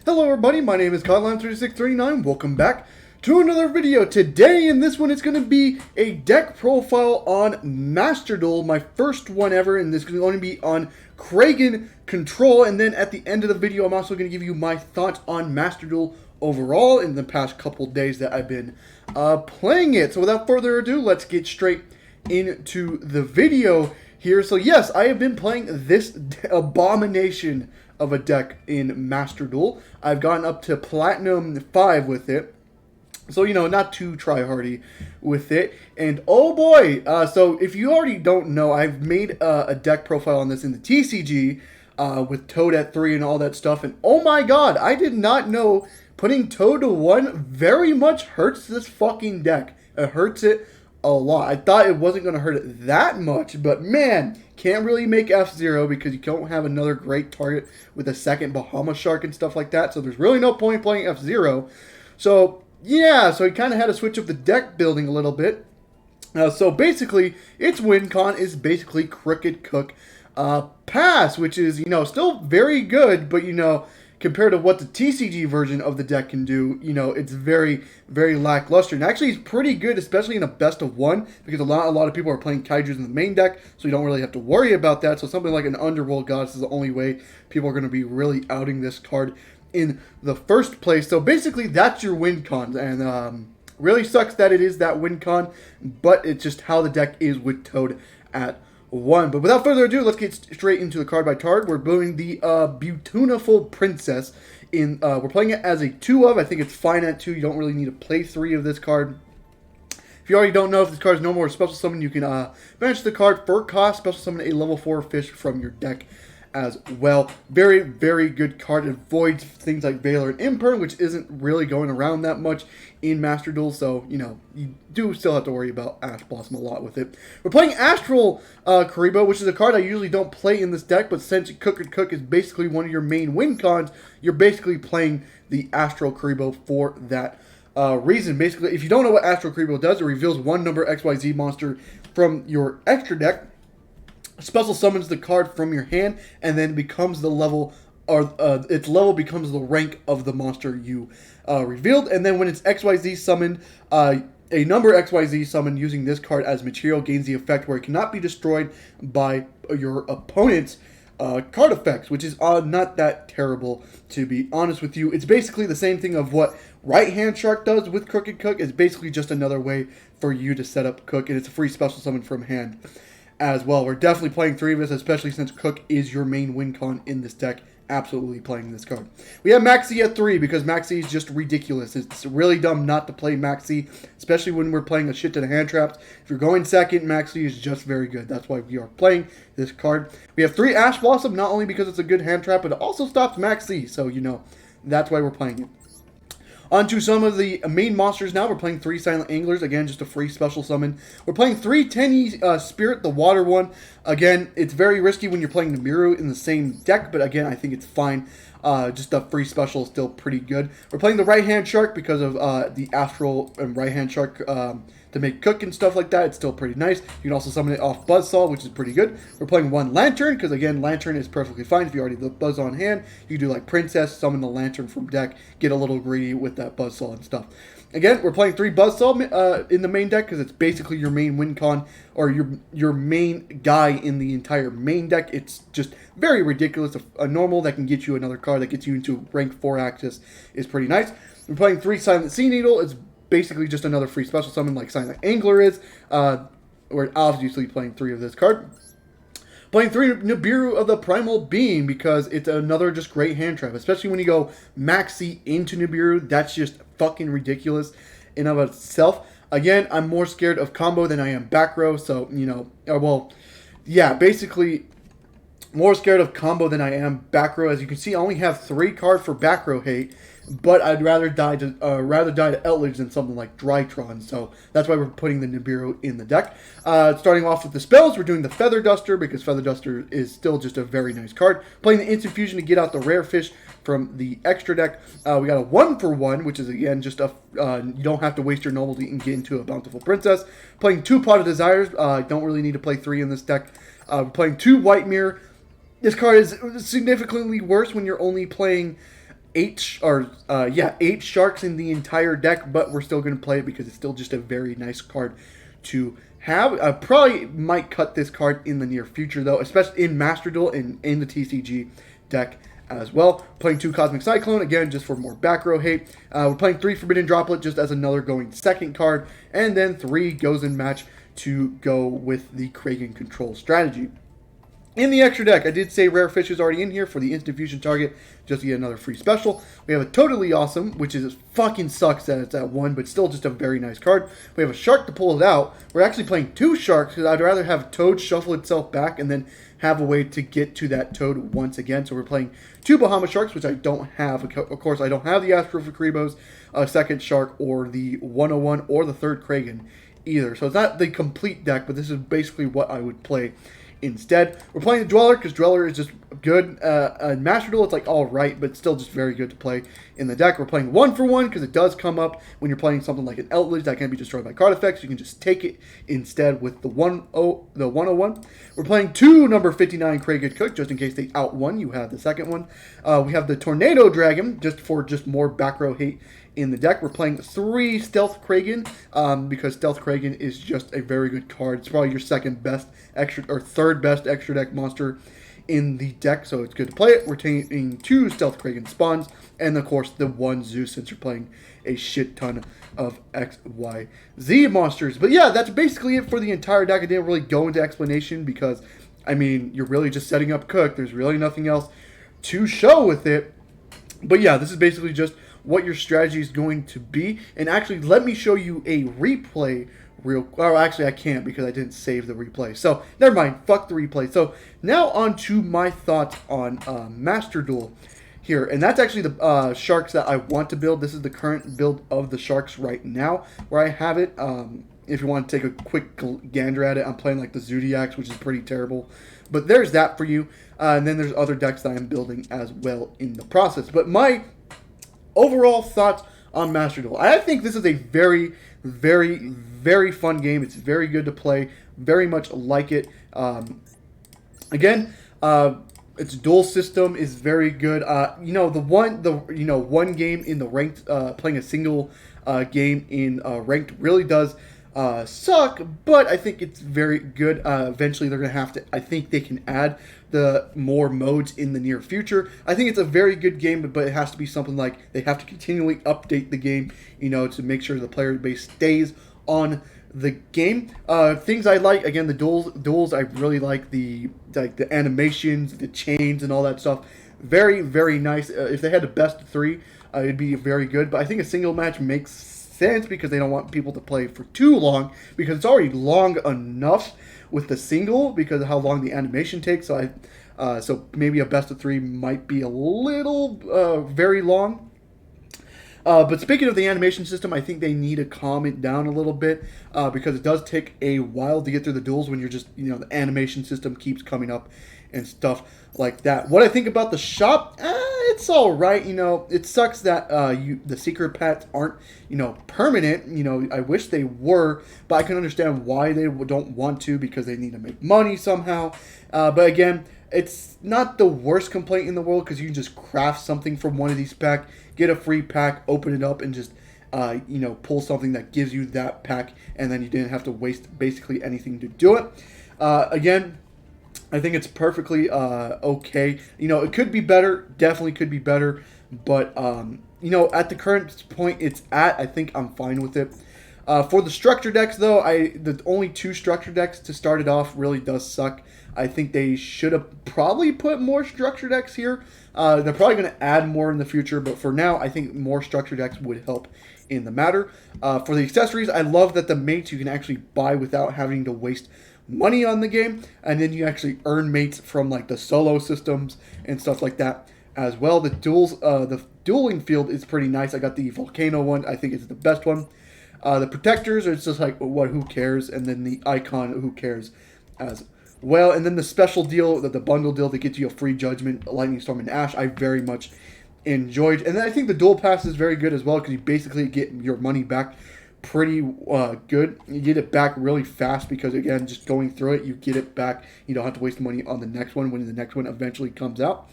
Hello everybody, my name is Codline3639. Welcome back to another video. Today in this one it's going to be a deck profile on Master Duel, my first one ever, and this is going to be on Kragen Control. And then at the end of the video I'm also going to give you my thoughts on Master Duel overall in the past couple days that I've been playing it. So without further ado, let's get straight into the video here. So yes, I have been playing this abomination of a deck in Master Duel. I've gotten up to Platinum 5 with it. So, you know, not too try-hardy with it. And, oh boy, so if you already don't know, I've made a deck profile on this in the TCG with Toad at 3 and all that stuff. And, oh my god, I did not know putting Toad to 1 very much hurts this fucking deck. It hurts it a lot. I thought it wasn't going to hurt it that much, but man, can't really make F-Zero because you don't have another great target with a second Bahamas Shark and stuff like that, so there's really no point playing F-Zero. So, yeah, so he kind of had to switch up the deck building a little bit. So basically, its win con is basically Crooked Cook Pass, which is, you know, still very good, but, you know, compared to what the TCG version of the deck can do, you know, it's very, very lackluster. And actually, it's pretty good, especially in a best of one, because a lot of people are playing Kaijus in the main deck, so you don't really have to worry about that. So something like an Underworld Goddess is the only way people are going to be really outing this card in the first place. So basically, that's your win con, and really sucks that it is that win con, but it's just how the deck is with Toad at 1. But without further ado, let's get straight into the card by card. We're building the Beautiful Princess. We're playing it as a 2 of. I think it's fine at 2. You don't really need to play 3 of this card. If you already don't know if this card is no more special summon, you can banish the card for cost, special summon a level 4 fish from your deck as well. Very, very good card. It avoids things like Valor and Imperm, which isn't really going around that much in Master Duel, so, you know, you do still have to worry about Ash Blossom a lot with it. We're playing Astral Karibo, which is a card I usually don't play in this deck, but since Cook is basically one of your main win cons, you're basically playing the Astral Karibo for that reason. Basically, if you don't know what Astral Karibo does, it reveals one number XYZ monster from your extra deck, special summons the card from your hand, and then becomes the level, or its level becomes the rank of the monster you revealed. And then when it's XYZ summoned, a number XYZ summoned using this card as material gains the effect where it cannot be destroyed by your opponent's card effects, which is not that terrible, to be honest with you. It's basically the same thing of what Right Hand Shark does with Crooked Cook. It's basically just another way for you to set up Cook, and it's a free special summon from hand as well. We're definitely playing 3 of this, especially since Cook is your main win con in this deck. Absolutely playing this card. We have Maxi at 3 because Maxi is just ridiculous. It's really dumb not to play Maxi, especially when we're playing a shit ton of hand traps. If you're going second, Maxi is just very good. That's why we are playing this card. We have 3 Ash Blossom, not only because it's a good hand trap, but it also stops Maxi. So, you know, that's why we're playing it. On to some of the main monsters now. We're playing 3 Silent Anglers. Again, just a free special summon. We're playing 3 Tenny Spirit, the water one. Again, it's very risky when you're playing Nibiru in the same deck, but again, I think it's fine. Just a free special is still pretty good. We're playing the Right Hand Shark because of the Astral and Right Hand Shark to make Cook and stuff like that. It's still pretty nice. You can also summon it off Buzzsaw, which is pretty good. We're playing 1 Lantern because, again, Lantern is perfectly fine. If you already have the Buzz on hand, you can do like Princess, summon the Lantern from deck, get a little greedy with that Buzzsaw and stuff. Again, we're playing 3 Buzzsaw in the main deck because it's basically your main win con, or your main guy in the entire main deck. It's just very ridiculous. A normal that can get you another card that gets you into rank 4 access is pretty nice. We're playing 3 Silent Sea Needle. It's basically just another free special summon like Silent Angler is. We're obviously playing 3 of this card. Playing 3 Nibiru of the Primal Being because it's another just great hand trap, especially when you go Maxi into Nibiru. That's just fucking ridiculous in of itself. Again, I'm more scared of combo than I am back row, so, you know, well, yeah, basically more scared of combo than I am back row. As you can see, I only have 3 cards for back row hate, but I'd rather die to Eldritch than something like Drytron, so that's why we're putting the Nibiru in the deck. Starting off with the spells, we're doing the Feather Duster because Feather Duster is still just a very nice card. Playing the Instant Fusion to get out the rare fish from the extra deck. We got a 1-for-1, which is again just a you don't have to waste your novelty and get into a Bountiful Princess. Playing 2 Pot of Desires. Don't really need to play 3 in this deck. Playing 2 White Mirror. This card is significantly worse when you're only playing eight sharks in the entire deck, but we're still going to play it because it's still just a very nice card to have. I probably might cut this card in the near future, though, especially in Master Duel and in the TCG deck as well. Playing 2 Cosmic Cyclone, again, just for more back row hate. We're playing 3 Forbidden Droplet just as another going second card, and then 3 Goes in Match to go with the Kragen control strategy. In the extra deck, I did say Rare Fish is already in here for the instant fusion target, just to get another free special. We have a Totally Awesome, which is fucking sucks that it's at 1, but still just a very nice card. We have a Shark to pull it out. We're actually playing 2 Sharks, because I'd rather have Toad shuffle itself back and then have a way to get to that Toad once again. So we're playing 2 Bahama Sharks, which I don't have. Of course, I don't have the Astrofukribos, a second Shark, or the 101, or the third Kragen either. So it's not the complete deck, but this is basically what I would play instead. We're playing the Dweller because Dweller is just good. Master Duel, it's like alright, but still just very good to play in the deck. We're playing 1 for 1 because it does come up when you're playing something like an Outledge that can be destroyed by card effects. You can just take it instead with the 101. We're playing 2 number 59 Kragen Cook just in case they out one. You have the second one. We have the Tornado Dragon just for more back row hate in the deck. We're playing 3 Stealth Kragen because Stealth Kragen is just a very good card. It's probably your second best extra or third best extra deck monster in the deck, so it's good to play it. We're taking 2 Stealth Kragen spawns, and of course the 1 Zeus since you're playing a shit ton of X, Y, Z monsters. But yeah, that's basically it for the entire deck. I didn't really go into explanation because, I mean, you're really just setting up Cook. There's really nothing else to show with it. But yeah, this is basically just what your strategy is going to be. And actually, let me show you a replay actually I can't because I didn't save the replay. So, never mind. Fuck the replay. So, now on to my thoughts on Master Duel here. And that's actually the Sharks that I want to build. This is the current build of the Sharks right now where I have it. If you want to take a quick gander at it, I'm playing like the Zodiacs, which is pretty terrible. But there's that for you. And then there's other decks that I'm building as well in the process. But my overall thoughts on Master Duel. I think this is a very, very, very fun game. It's very good to play. Very much like it. Again, its duel system is very good. One game in the ranked, playing a single game in ranked really does suck, but I think it's very good. Eventually, they're going to have to, I think they can add the more modes in the near future. I think it's a very good game, but it has to be something like they have to continually update the game, to make sure the player base stays on the game. Things I like, again, the duels I really like the animations, the chains, and all that stuff. Very, very nice. If they had a best of 3, it'd be very good, but I think a single match makes sense because they don't want people to play for too long because it's already long enough with the single because of how long the animation takes. So maybe a best of 3 might be a little very long. But speaking of the animation system, I think they need to calm it down a little bit because it does take a while to get through the duels when you're just, the animation system keeps coming up and stuff like that. What I think about the shop, it's all right. It sucks that the secret pets aren't, permanent. I wish they were, but I can understand why they don't want to because they need to make money somehow. But again, it's not the worst complaint in the world because you can just craft something from one of these packs, get a free pack, open it up, and just pull something that gives you that pack, and then you didn't have to waste basically anything to do it. Again, I think it's perfectly okay. It could be better, definitely could be better, but at the current point it's at, I think I'm fine with it. For the structure decks, though, the only 2 structure decks to start it off really does suck. I think they should have probably put more structure decks here. They're probably going to add more in the future, but for now, I think more structure decks would help in the matter. For the accessories, I love that the mates you can actually buy without having to waste money on the game, and then you actually earn mates from like the solo systems and stuff like that as well. The dueling field is pretty nice. I got the volcano one. I think it's the best one. The protectors are just like, who cares? And then the icon, who cares as well. And then the special deal, the bundle deal that gets you a free judgment, lightning storm, and ash, I very much enjoyed. And then I think the duel pass is very good as well because you basically get your money back pretty good. You get it back really fast because, again, just going through it, you get it back. You don't have to waste money on the next one when the next one eventually comes out.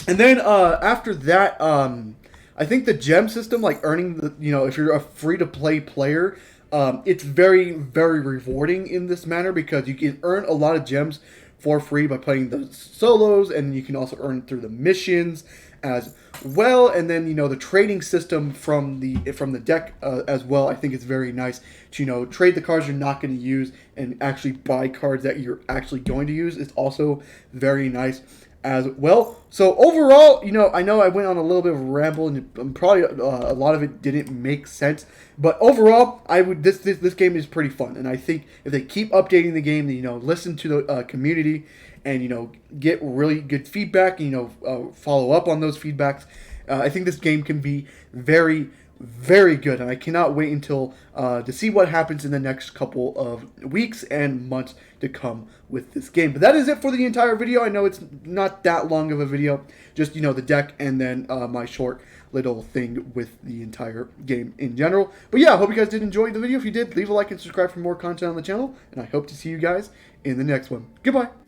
And then after that, I think the gem system, like earning the, if you're a free to play player, it's very, very rewarding in this manner because you can earn a lot of gems for free by playing the solos, and you can also earn through the missions as well. And then the trading system from the deck as well. I think it's very nice to trade the cards you're not going to use and actually buy cards that you're actually going to use. It's also very nice as well. So overall, I know I went on a little bit of a ramble, and probably a lot of it didn't make sense. But overall, this game is pretty fun, and I think if they keep updating the game, listen to the community, and get really good feedback, follow up on those feedbacks, I think this game can be very, very good, and I cannot wait until to see what happens in the next couple of weeks and months to come with this game. But that is it for the entire video. I know it's not that long of a video, just the deck and then my short little thing with the entire game in general. But yeah, I hope you guys did enjoy the video. If you did, leave a like and subscribe for more content on the channel, and I hope to see you guys in the next one. Goodbye.